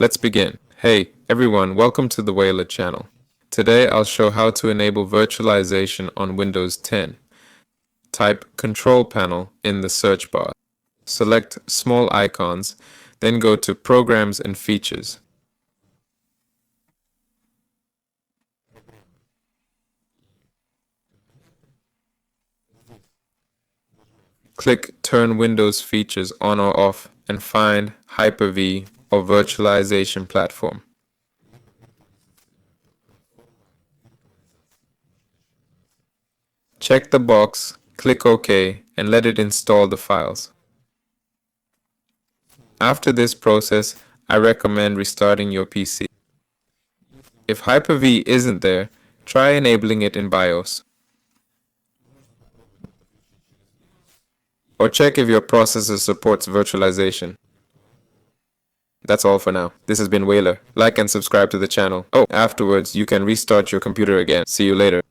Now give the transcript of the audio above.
Let's begin. Hey, everyone, welcome to the Whaler channel. Today I'll show how to enable virtualization on Windows 10. Type Control Panel in the search bar. Select Small Icons, then go to Programs and Features. Click Turn Windows Features on or off and find Hyper-V or Virtualization Platform. Check the box, click OK, and let it install the files. After this process, I recommend restarting your PC. If Hyper-V isn't there, try enabling it in BIOS. Or check if your processor supports virtualization. That's all for now. This has been Whaler. Like and subscribe to the channel. Oh, afterwards, you can restart your computer again. See you later.